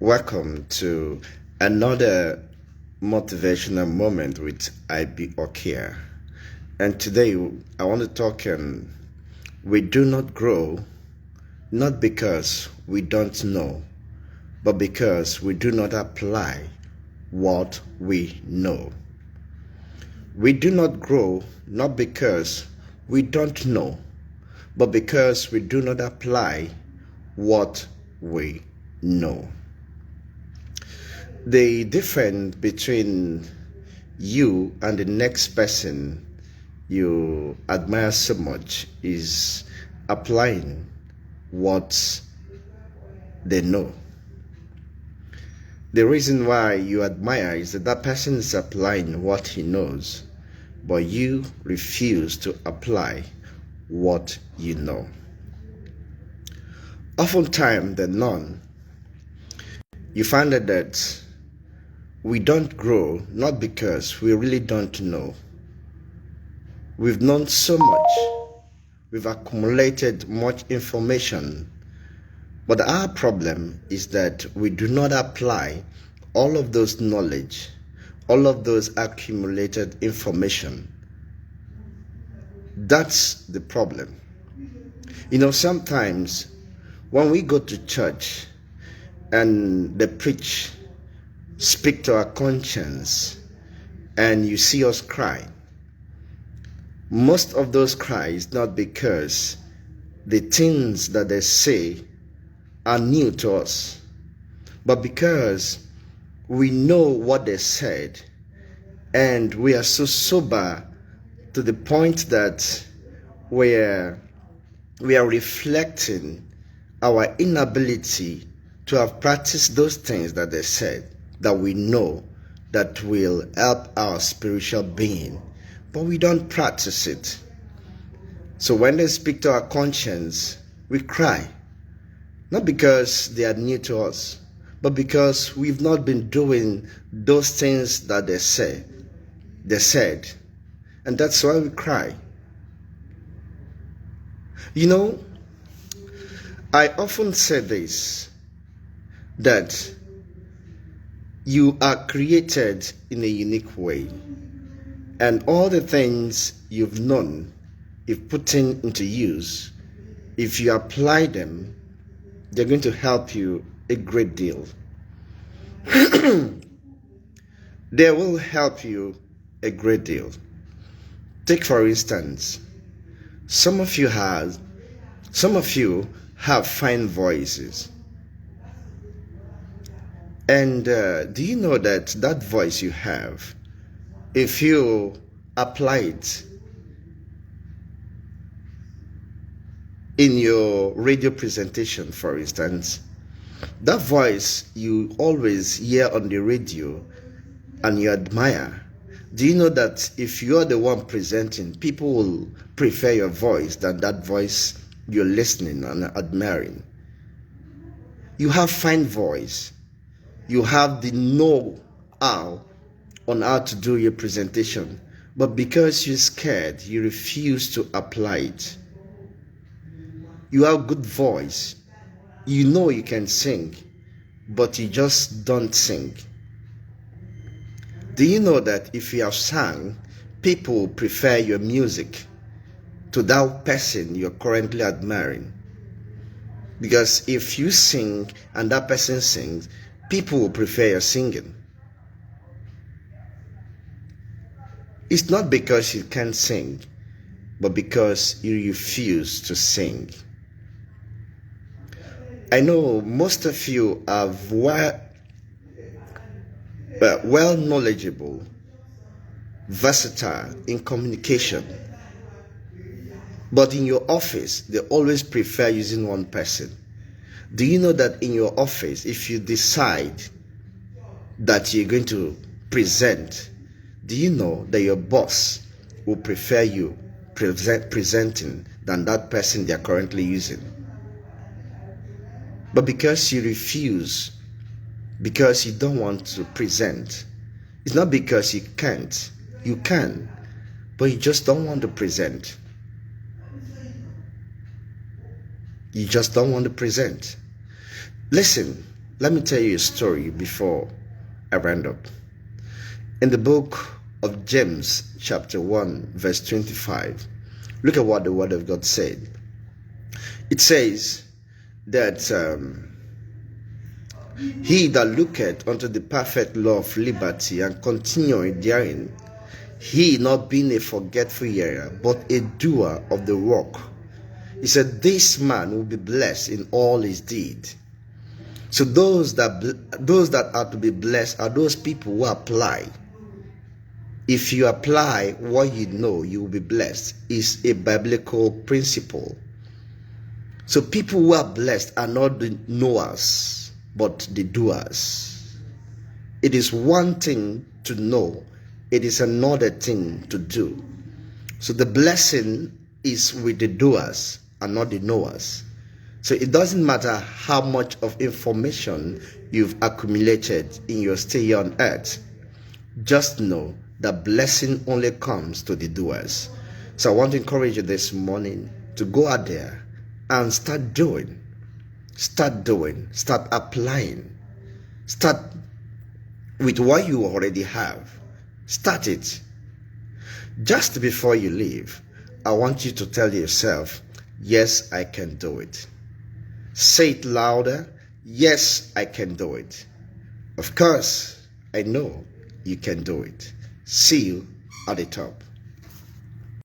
Welcome to another motivational moment with IB Okia. And today I want to talk we do not grow not because we don't know, but because we do not apply what we know. We do not grow not because we don't know, but because we do not apply what we know. The difference between you and the next person you admire so much is applying what they know. The reason why you admire is that that person is applying what he knows, but you refuse to apply what you know. Oftentimes, the none, you find that we don't grow not because we really don't know. We've known so much, we've accumulated much information, but our problem is that we do not apply all of those knowledge, all of those accumulated information. That's the problem. Sometimes when we go to church and they preach, speak to our conscience, and you see us cry, most of those cries not because the things that they say are new to us, but because we know what they said, and we are so sober to the point that we are reflecting our inability to have practiced those things that they said that we know that will help our spiritual being, but we don't practice it. So when they speak to our conscience, we cry, not because they are new to us, but because we've not been doing those things that they said, and that's why we cry. I often say this, that you are created in a unique way, and all the things you've known, if put into use, if you apply them, they're going to help you a great deal. They will help you a great deal. Take for instance, some of you have fine voices. And do you know that voice you have, if you apply it in your radio presentation, for instance, that voice you always hear on the radio and you admire, do you know that if you're the one presenting, people will prefer your voice than that voice you're listening and admiring? You have fine voice. You have the know-how on how to do your presentation, but because you're scared, you refuse to apply it. You have good voice. You know you can sing, but you just don't sing. Do you know that if you have sang, people prefer your music to that person you're currently admiring? Because if you sing and that person sings, people will prefer your singing. It's not because you can't sing, but because you refuse to sing. I know most of you are well knowledgeable, versatile in communication, but in your office, they always prefer using one person. Do you know that in your office, if you decide that you're going to present, do you know that your boss will prefer you presenting than that person they're currently using? But because you refuse, because you don't want to present, it's not because you can't. You can, but you just don't want to present. You just don't want to present. Listen, Let me tell you a story before I round up. In the book of James, chapter 1, verse 25, look at what the Word of God said. It says that he that looketh unto the perfect law of liberty and continueth therein, he not being a forgetful hearer, but a doer of the work, he said, this man will be blessed in all his deed. So those that are to be blessed are those people who apply. If you apply what you know, you will be blessed. It's a biblical principle. So people who are blessed are not the knowers, but the doers. It is one thing to know, it is another thing to do. So the blessing is with the doers and not the knowers. So it doesn't matter how much of information you've accumulated in your stay on earth. Just know that blessing only comes to the doers. So I want to encourage you this morning to go out there and start doing, start applying, start with what you already have. Start it. Just before you leave, I want you to tell yourself, yes, I can do it. Say it louder, yes, I can do it. Of course, I know you can do it. See you at the top.